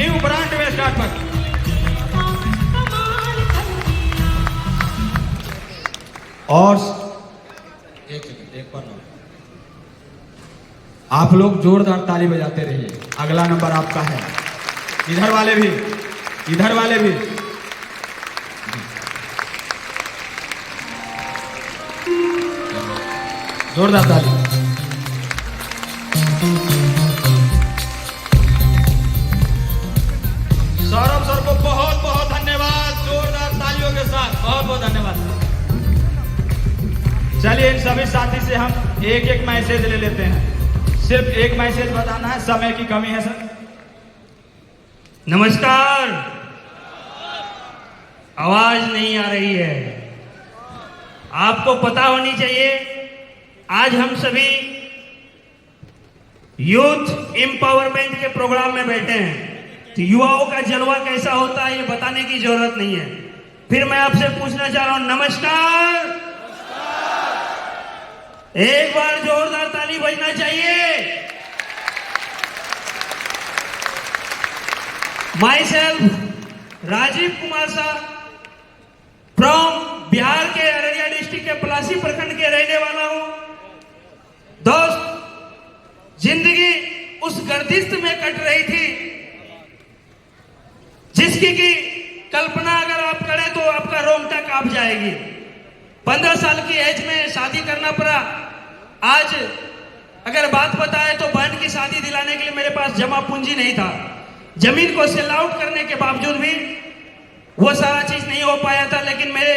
New brand में start पर। और एक सेकंड, एक बार आप लोग जोरदार ताली बजाते रहिए। अगला नंबर आपका है। इधर वाले भी, इधर वाले भी। जोरदार ताली। सौरभ सर को बहुत बहुत धन्यवाद, जोरदार तालियों के साथ बहुत बहुत धन्यवाद। चलिए इन सभी साथी से हम एक एक मैसेज ले लेते हैं। सिर्फ एक मैसेज बताना है, समय की कमी है सर। नमस्कार। आवाज नहीं आ रही है। आपको पता होनी चाहिए आज हम सभी यूथ एम्पावरमेंट के प्रोग्राम में बैठे हैं, तो युवाओं का जलवा कैसा होता है ये बताने की जरूरत नहीं है। फिर मैं आपसे पूछना चाह रहा हूं, नमस्कार। एक बार जोरदार ताली बजना चाहिए। Myself Rajeev Kumar Shah from Bihar के अररिया डिस्ट्रिक्ट के पलासी प्रखंड के रहने वाला हूं। दोस्त, जिंदगी उस गर्दिश में कट रही थी जिसकी की कल्पना अगर आप करें तो आपका रोंगटा कांप जाएगी। 15 साल की एज में शादी करना पड़ा। आज अगर बात बताए तो बहन की शादी दिलाने के लिए मेरे पास जमा पूंजी नहीं था। जमीन को सेल आउट करने के बावजूद भी वो सारा चीज नहीं हो पाया था, लेकिन मेरे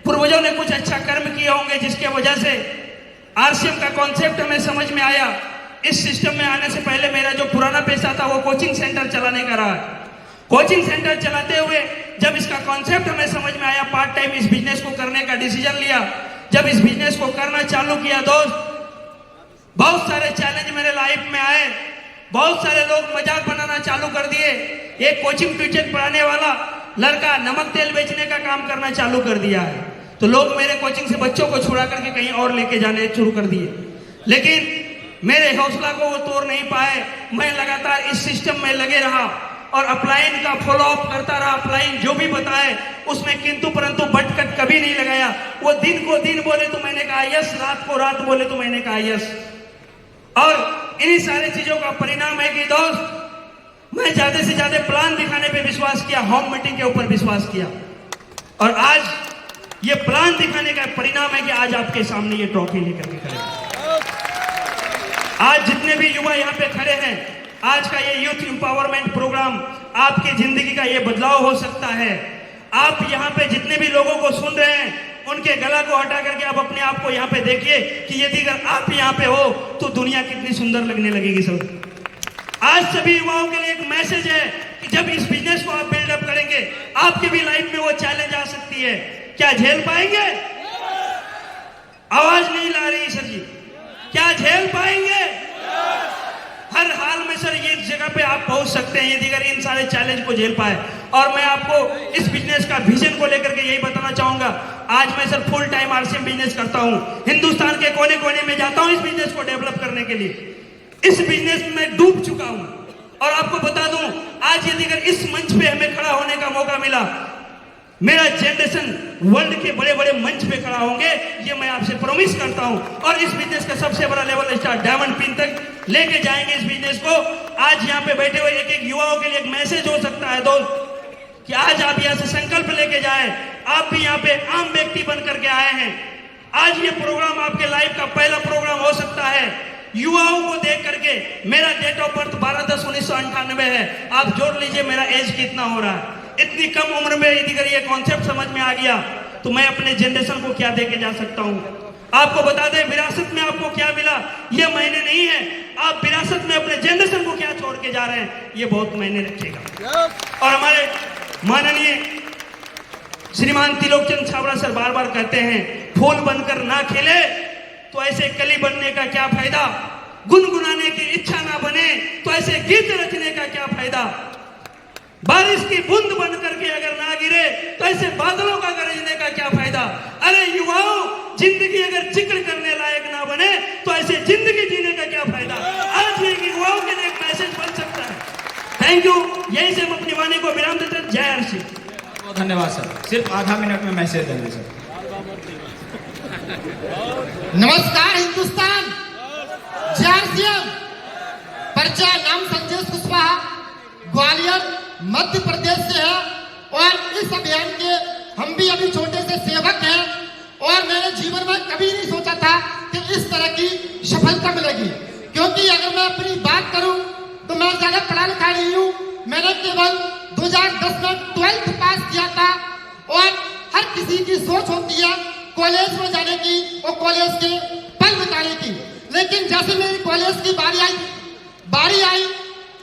पूर्वजों ने कुछ अच्छा कर्म किए होंगे जिसके वजह से आरसीएम का कॉन्सेप्ट हमें समझ में आया। इस सिस्टम में आने से पहले मेरा जो पुराना पेशा था वो कोचिंग सेंटर चलाने का रहा। कोचिंग सेंटर चलाते हुए जब इसका कॉन्सेप्ट हमें समझ में आया, पार्ट टाइम इस बिजनेस को करने का डिसीजन लिया। जब इस बिजनेस को करना चालू किया दोस्त, बहुत सारे चैलेंज मेरे लाइफ में आए। बहुत सारे लोग मजाक बनाना चालू कर दिए। एक कोचिंग ट्यूशन पढ़ाने वाला लड़का नमक तेल बेचने का काम करना चालू कर दिया है, तो लोग मेरे कोचिंग से बच्चों को छुड़ा करके कहीं और लेके जाने शुरू कर दिए। लेकिन मेरे हौसला को वो तोड़ नहीं पाए। मैं लगातार इस सिस्टम में लगे रहा और अपलाइन का फॉलो अप करता रहा। अपलाइन जो भी बताए उसमें किंतु परंतु बटकट कभी नहीं लगाया। वो दिन को दिन बोले तो मैंने कहा यस, रात को रात बोले तो मैंने कहा यस। और इन्हीं सारी चीजों का परिणाम है कि दोस्त, मैं ज्यादा से ज्यादा प्लान दिखाने पे विश्वास किया, होम मीटिंग के ऊपर विश्वास किया, और आज ये प्लान दिखाने का परिणाम है कि आज आपके सामने ये ट्रॉफी लेकर के खड़े हैं। आज जितने भी युवा यहाँ पे खड़े हैं, आज का ये यूथ एम्पावरमेंट प्रोग्राम आपकी जिंदगी का ये बदलाव हो सकता है। आप यहाँ पे जितने भी लोगों को सुन रहे हैं, उनके गला को हटा करके आप अपने आप को यहाँ पे देखिए कि यदि अगर आप यहाँ पे हो तो दुनिया कितनी सुंदर लगने लगेगी। सब आज सभी युवाओं के लिए एक मैसेज है कि जब इस बिजनेस को आप बिल्डअप करेंगे, आपके भी लाइफ में वो चैलेंज आ सकती है। क्या झेल पाएंगे? आवाज नहीं ला रही सर जी। क्या झेल पाएंगे? हर हाल में सर ये जगह पे आप पहुंच सकते हैं यदि अगर इन सारे चैलेंज को झेल पाए। और मैं आपको इस बिजनेस का विजन को लेकर के यही बताना चाहूंगा। आज मैं sir full time RCM business करता हूं, हिंदुस्तान के कोने कोने में जाता हूं इस बिजनेस को डेवलप करने के लिए। इस बिजनेस में डूब चुका हूं और आपको बता दूं, आज यदि अगर इस मंच पे हमें खड़ा होने का मौका मिला, मेरा जनरेशन वर्ल्ड के बड़े बड़े मंच पे खड़ा होंगे, ये मैं आपसे प्रॉमिस करता हूं। और इस बिजनेस का सबसे बड़ा लेवल स्टार डायमंड पिन तक लेके जाएंगे इस बिजनेस को। आज यहाँ पे बैठे हुए एक एक युवाओं के लिए एक मैसेज हो सकता है दोस्त, कि आज आप यहाँ से संकल्प लेके जाए। आप भी यहाँ पे आम व्यक्ति बन करके आए हैं। आज ये प्रोग्राम आपके लाइफ का पहला प्रोग्राम हो सकता है। युवाओं को देख करके, मेरा डेट ऑफ बर्थ 12/10/1998 है। आप जोड़ लीजिए मेरा एज कितना हो रहा है। इतनी कम उम्र में यदि अगर ये कॉन्सेप्ट समझ में आ गया तो मैं अपने जनरेशन को क्या देके जा सकता हूँ। आपको बता दें, विरासत में आपको क्या मिला ये मायने नहीं है, आप विरासत में अपने जनरेशन को क्या छोड़ के जा रहे हैं ये बहुत मायने रखेगा। और हमारे माननीय श्रीमान त्रिलोकचंद छाबड़ा सर बार बार कहते हैं, फूल बनकर ना खिले तो ऐसे कली बनने का क्या फायदा, गुनगुनाने की इच्छा ना बने तो ऐसे गीत रचने का क्या फायदा, बारिश की बूंद बन करके अगर ना गिरे तो ऐसे बादलों का गरजने का क्या फायदा। अरे युवाओं, जिंदगी अगर जिक्र करने लायक ना बने तो ऐसे जिंदगी जीने का क्या फायदा। आज ये युवाओं के लिए एक मैसेज बन सकता है। Thank you. यहीं से हम अपनी वाणी को विराम देते हैं। जय हर्षी। बहुत धन्यवाद सर। सिर्फ आधा मिनट में मैसेज देंगे सर। नमस्कार हिंदुस्तान, जय सीएम। परिचय, नाम संजय कुशवाहा, ग्वालियर मध्य प्रदेश से है और इस अभियान के हम भी अभी छोटे से सेवक हैं और मैंने जीवन में कभी नहीं सोचा था कि इस तरह की सफलता मिलेगी, क्योंकि अगर मैं अपनी बात करूं तो मैं ज्यादा पढ़ा लिखा नहीं हूं। मैंने केवल 2010 में 12th पास किया था और हर किसी की सोच होती है कॉलेज में जाने की और कॉलेज के पल बिताने की, लेकिन जैसे मेरी कॉलेज की बारी आई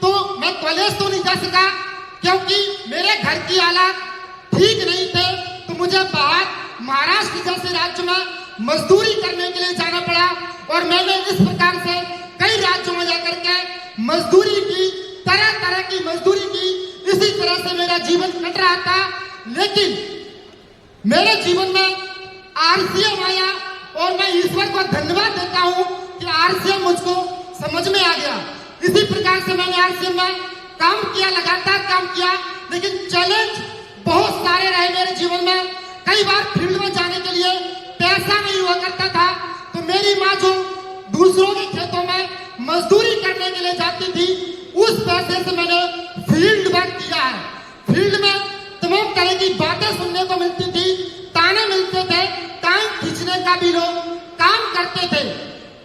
तो मैं कॉलेज तो नहीं जा सका क्योंकि मेरे घर की हालात ठीक नहीं थे। तो मुझे बाहर महाराष्ट्र जैसे राज्य में मजदूरी करने के लिए जाना पड़ा और मैंने इस प्रकार से कई राज्यों में जाकर के मजदूरी की, तरह तरह की मजदूरी की। इसी तरह से मेरा जीवन कट रहा था, लेकिन मेरे जीवन में आरसीएम आया और मैं ईश्वर को धन्यवाद देता हूं कि आरसीएम मुझको समझ में आ गया। इसी प्रकार से मैंने आरसीएम में काम किया, लगातार काम किया, लेकिन चैलेंज बहुत सारे रहे मेरे जीवन में। कई बार फील्ड में जाने के लिए पैसा नहीं हुआ करता था, तो मेरी माँ जो दूसरों के खेतों में मजदूरी करने के लिए जाती थी, उस पैसे से मैंने फील्ड वर्क किया है। फील्ड में तमाम तरह की बातें सुनने को मिलती थी, ताने मिलते थे, टाइम खींचने का भी लोग काम करते थे,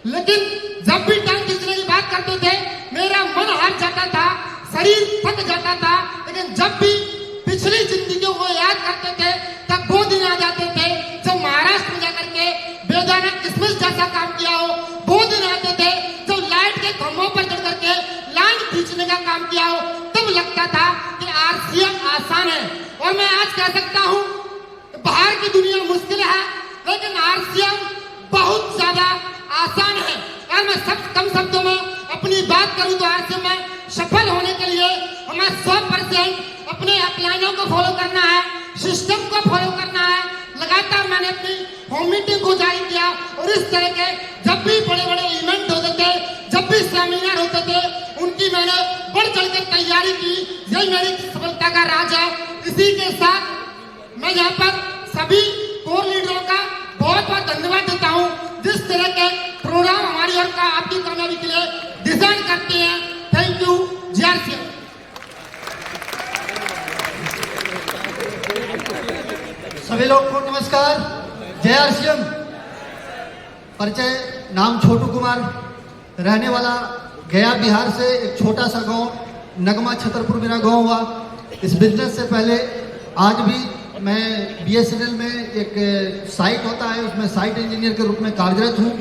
लेकिन जब भी टाइम खींचने की बात करते थे मेरा मन हार जाता था, शरीर थक जाता था। लेकिन जब भी पिछली जिंदगियों को याद करते थे तब वो दिन आ जाते थे जब महाराष्ट्र में जाकर के बेदाना किसमिस जैसा काम किया हो। वो दिन आते थे जब लाइट के खंभों पर चढ़ करके लाइन खींचने का काम किया हो। तब लगता था कि आरसीएम आसान है। और मैं आज कह सकता हूँ बाहर की दुनिया मुश्किल है, लेकिन आरसीएम बहुत ज्यादा आसान है। और मैं कम शब्दों में अपनी बात करूं तो आरसीएम में सफल होने के लिए हमें 100% अपने अपलाइनों को फॉलो करना है, सिस्टम को फॉलो करना है। लगातार मैंने अपनी होम मीटिंग को जारी किया और इस तरह के जब भी बड़े बड़े इवेंट होते थे, जब भी सेमिनार होते थे, उनकी मैंने बढ़ चढ़ कर तैयारी की। यही मेरी सफलता का राज है। इसी के साथ मैं यहाँ पर सभी कोर लीडरों का बहुत बहुत धन्यवाद देता हूँ, जिस तरह के प्रोग्राम हमारी और का आपकी कामयाबी के लिए डिजाइन करते हैं। Thank you. जय श्री राम। सभी लोग को नमस्कार, जय श्री राम। परिचय, नाम छोटू कुमार, रहने वाला गया बिहार से एक छोटा सा गांव नगमा छतरपुर मेरा गांव हुआ। इस बिजनेस से पहले आज भी मैं बीएसएनएल में एक साइट होता है उसमें साइट इंजीनियर के रूप में कार्यरत हूँ।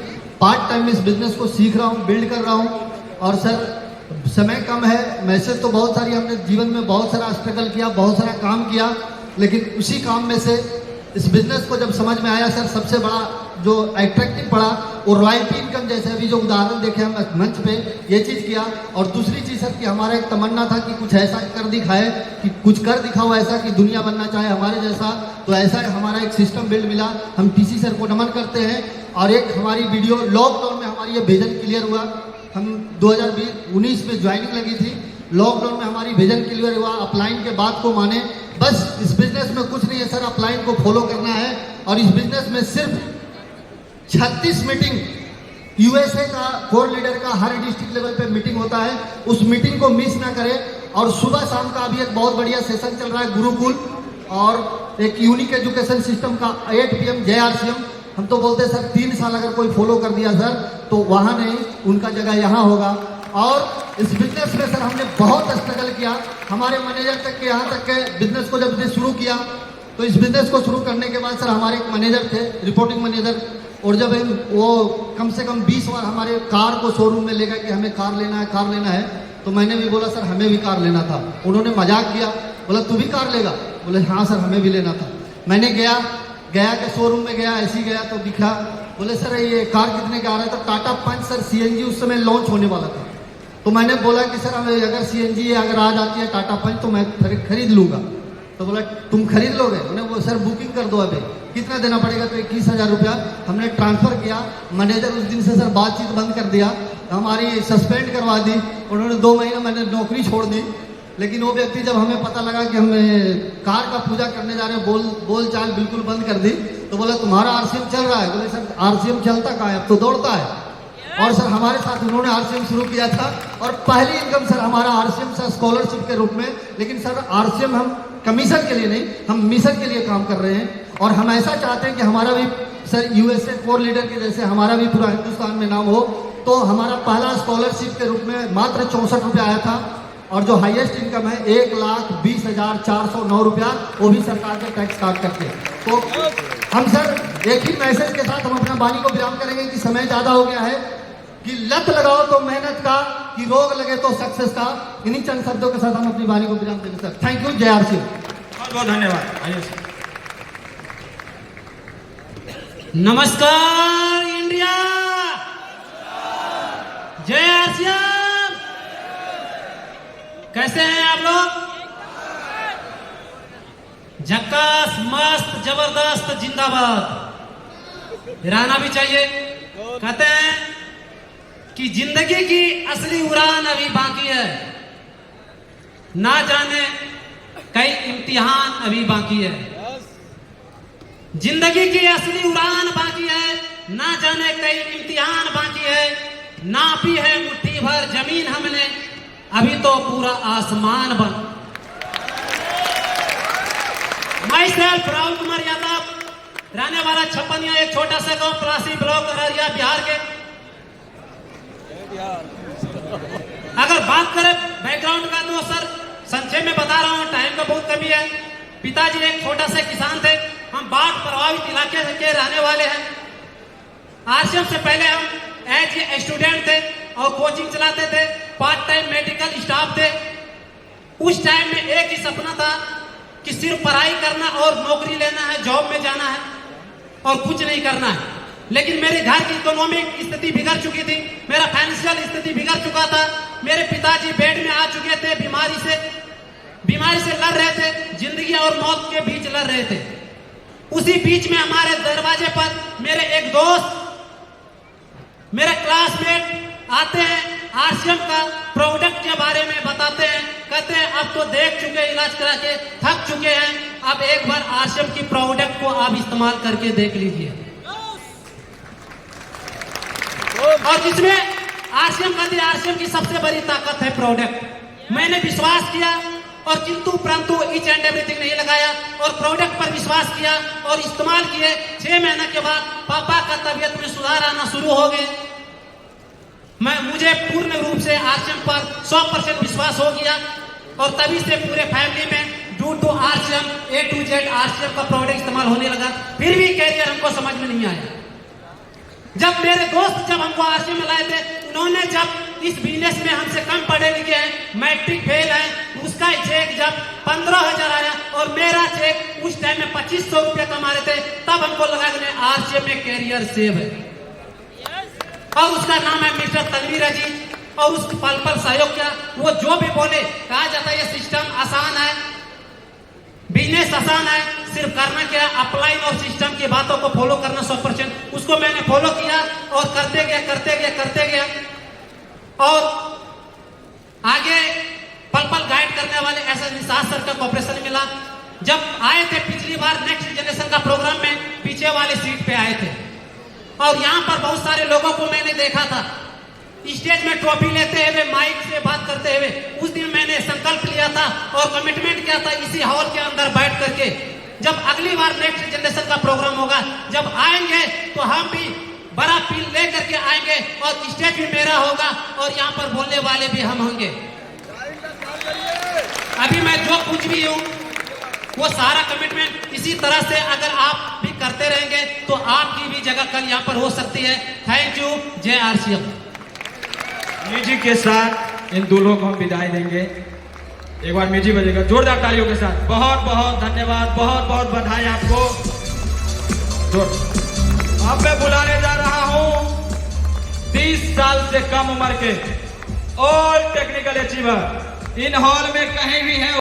पार्ट टाइम इस बिजनेस को सीख रहा हूँ, बिल्ड कर रहा हूँ। और सर समय कम है, मैसेज तो बहुत सारी हमने जीवन में बहुत सारा स्ट्रगल किया, बहुत सारा काम किया, लेकिन उसी काम में से इस बिजनेस को जब समझ में आया सर, सबसे बड़ा जो अट्रैक्टिव पड़ा वो रॉयल्टी इनकम, जैसे अभी जो उदाहरण देखे हम मंच पे, ये चीज़ किया। और दूसरी चीज़ सर कि हमारा एक तमन्ना था कि कुछ ऐसा कर दिखाए, कि कुछ कर दिखाओ ऐसा कि दुनिया बनना चाहे हमारे जैसा। तो ऐसा हमारा एक सिस्टम बिल्ड मिला। हम पीसी सर को नमन करते हैं। और एक हमारी वीडियो लॉकडाउन में हमारी ये विजन क्लियर हुआ। हम 2019 में ज्वाइनिंग लगी थी, लॉकडाउन में हमारी विजन क्लियर हुआ। अपलाइन के बात को माने, बस इस बिजनेस में कुछ नहीं है सर, अपलाइन को फॉलो करना है। और इस बिजनेस में सिर्फ 36 मीटिंग यूएसए का कोर लीडर का हर डिस्ट्रिक्ट लेवल पे मीटिंग होता है, उस मीटिंग को मिस ना करें। और सुबह शाम का अभी एक बहुत बढ़िया सेशन चल रहा है गुरुकुल और एक यूनिक एजुकेशन सिस्टम का 8 PM जय आरसीएम। हम तो बोलते हैं सर 3 साल अगर कोई फॉलो कर दिया सर तो वहाँ नहीं, उनका जगह यहाँ होगा। और इस बिजनेस में सर हमने बहुत स्ट्रगल किया। हमारे मैनेजर तक के यहाँ तक के बिजनेस को जब शुरू किया तो इस बिजनेस को शुरू करने के बाद सर हमारे एक मैनेजर थे, रिपोर्टिंग मैनेजर, और जब वो कम से कम 20 बार हमारे कार को शोरूम में ले गए कि हमें कार लेना है, कार लेना है। तो मैंने भी बोला सर हमें भी कार लेना था। उन्होंने मजाक किया, बोला तू भी कार लेगा? बोले हाँ सर हमें भी लेना था। मैंने गया के शोरूम में गया, ऐसे ही गया तो दिखा, बोले सर ये कार कितने का आ रहा है? तो टाटा पंच सर सीएनजी उस समय लॉन्च होने वाला था। तो मैंने बोला कि सर हमें अगर सीएनजी अगर आ जाती है टाटा पंच तो मैं खरीद लूँगा। तो बोला तुम खरीद लोगे? मैंने वो सर बुकिंग कर दो, अभी कितना देना पड़ेगा? तो 21,000 रुपया हमने ट्रांसफ़र किया। मैनेजर उस दिन से सर बातचीत बंद कर दिया, हमारी सस्पेंड करवा दी। उन्होंने 2 महीने मैंने नौकरी छोड़ दी। लेकिन वो व्यक्ति जब हमें पता लगा कि हम कार का पूजा करने जा रहे हैं, बोल चाल बिल्कुल बंद कर दी। तो बोला तुम्हारा आरसीएम चल रहा है? बोले सर आरसीएम चलता कहाँ है, अब तो दौड़ता है। और सर हमारे साथ उन्होंने आरसीएम शुरू किया था और पहली इनकम सर हमारा आरसीएम सर स्कॉलरशिप के रूप में। लेकिन सर आरसीएम हम कमीशन के लिए नहीं, हम मिशन के लिए काम कर रहे हैं। और हम ऐसा चाहते हैं कि हमारा भी सर यूएसए कोर लीडर के जैसे हमारा भी पूरा हिंदुस्तान में नाम हो। तो हमारा पहला स्कॉलरशिप के रूप में मात्र 64 रुपये आया था और जो हाईएस्ट इनकम है 1,20,409 रुपया, वो भी सरकार के टैक्स काट करके। तो हम सर एक ही मैसेज के साथ हम अपना वाणी को विराम करेंगे कि समय ज़्यादा हो गया है, कि लत लगाओ तो मेहनत का, कि रोग लगे तो सक्सेस का। इन्हीं चंद शब्दों के साथ हम अपनी वाणी को विराम देंगे सर। Thank you. जय आरसीएम। बहुत बहुत धन्यवाद। आइए सर। नमस्कार इंडिया, जय आरसीएम। कैसे हैं आप लोग? झक्कास, मस्त, जबरदस्त, जिंदाबाद। रहना भी चाहिए। कहते हैं कि जिंदगी की असली उड़ान अभी बाकी है, ना जाने कई इम्तिहान अभी बाकी है। जिंदगी की असली उड़ान बाकी है, ना जाने कई इम्तिहान बाकी है। नापी है मुट्ठी भर जमीन हमने, अभी तो पूरा आसमान बन। माई सेल्फ राहुल कुमार यादव, रहने वाला छप्पनिया, एक छोटा सा गांव पलासी ब्लॉक अररिया बिहार के। अगर बात करें बैकग्राउंड का तो सर संक्षेप में बता रहा हूं, टाइम का बहुत कमी है। पिताजी एक छोटा सा किसान थे। हम बाढ़ प्रभावित इलाके के रहने वाले हैं। आरसीएम से पहले हम एज ए स्टूडेंट थे और कोचिंग चलाते थे, पार्ट टाइम मेडिकल स्टाफ थे। उस टाइम में एक ही सपना था कि सिर्फ पढ़ाई करना और नौकरी लेना है, जॉब में जाना है और कुछ नहीं करना है। लेकिन मेरे घर की इकोनॉमिक स्थिति बिगड़ चुकी थी, मेरा फाइनेंशियल स्थिति बिगड़ चुका था। मेरे पिताजी बेड में आ चुके थे, बीमारी से लड़ रहे थे, जिंदगी और मौत के बीच लड़ रहे थे। उसी बीच में हमारे दरवाजे पर मेरे एक दोस्त, मेरे क्लासमेट आते हैं, आरसीएम का प्रोडक्ट के बारे में बताते हैं। कहते हैं अब तो देख चुके, इलाज करा के थक चुके हैं, अब एक बार आरसीएम की प्रोडक्ट को आप इस्तेमाल करके देख लीजिए। और जिसमें आरसीएम की सबसे बड़ी ताकत है प्रोडक्ट। मैंने विश्वास किया और किंतु परंतु इच एंड एवरीथिंग नहीं लगाया और प्रोडक्ट पर विश्वास किया और इस्तेमाल किए। 6 महीने के बाद पापा का तबीयत में सुधार आना शुरू हो गए। मुझे पूर्ण रूप से आरसीएम पर 100% विश्वास हो गया और तभी से पूरे फैमिली में due to RCM A to Z RCM का प्रोडक्ट इस्तेमाल होने लगा। फिर भी कैरियर हमको समझ में नहीं आया। जब मेरे दोस्त हमको आरसीएम में लाए थे, उन्होंने जब इस बिजनेस में हमसे कम पढ़े लिखे हैं, मैट्रिक फेल है, उसका चेक जब 15,000 आया और मेरा चेक उस टाइम में 2500 रुपये कमा रहे थे, तब हमको लगा कि आरसीएम में कैरियर सेव है। और उसका नाम है मिस्टर तनवीर जी। और उस पल पल सहयोग किया। वो जो भी बोले, कहा जाता है ये सिस्टम आसान है, बिजनेस आसान है, सिर्फ करना क्या, अपलाइन और सिस्टम की बातों को फॉलो करना 100%। उसको मैंने फॉलो किया और करते गया और आगे पल पल गाइड करने वाले ऐसा निशाद सर का कॉपरेशन मिला। जब आए थे पिछली बार नेक्स्ट जनरेशन का प्रोग्राम में, पीछे वाले सीट पे आए थे और यहाँ पर बहुत सारे लोगों को मैंने देखा था स्टेज में ट्रॉफी लेते हुए, माइक से बात करते हुए। उस दिन मैंने संकल्प लिया था और कमिटमेंट किया था इसी हॉल के अंदर बैठ करके, जब अगली बार नेक्स्ट जनरेशन का प्रोग्राम होगा, जब आएंगे तो हम भी बड़ा फील ले करके आएंगे और स्टेज भी मेरा होगा और यहाँ पर बोलने वाले भी हम होंगे। अभी मैं जो कुछ भी हूँ वो सारा कमिटमेंट इसी तरह से अगर आप भी करते रहेंगे तो आपकी भी जगह कल यहाँ पर हो सकती है। Thank you. जय आरसीएम। म्यूजिक के साथ इन दूल्हों को हम विदाई देंगे। एक बार म्यूजिक बजेगा जोरदार तालियों के साथ। बहुत बहुत धन्यवाद, बहुत बहुत बधाई आपको। अब मैं बुलाने जा रहा हूं 30 साल से कम उम्र के ऑल टेक्निकल अचीवर। इन हॉल में कहीं भी है